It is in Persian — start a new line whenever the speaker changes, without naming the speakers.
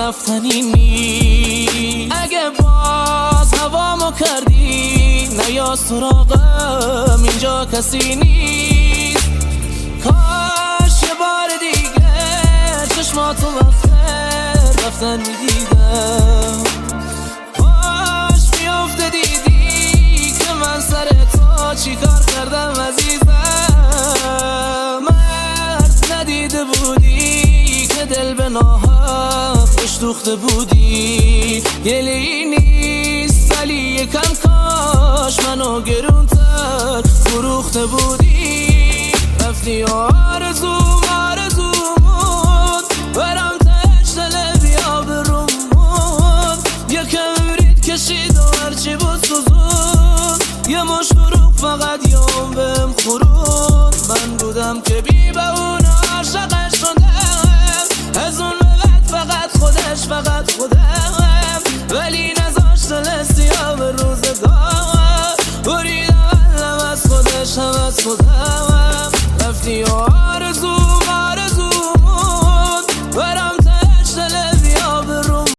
رفتنی نیست. اگه باز هوامو کردی نیا سراغم، اینجا کسی نیست. کاش یه بار دیگه چشماتو وقت رفتن میدیدم. کاش میافته دیدی که من سر تو چی کار کردم عزیزم. مرد ندیده بودی که دل به ناحق خوش دوخته بودی. گلی نیست ولی یکم کاش منو گرونتر فروخته بودی. رفتی آرزوم برام تش دل بیا برومون. یکم برید کشید و هرچی بود سوزون. یه مش دروغ فقط یوم بهم خورون. من بودم که بی به اون عاشقش شدم. از اون به بعد فقط خودم ولی نذاشت دل سیاه به روزگار. بریدم علم از خودش هم از خودم. رفتی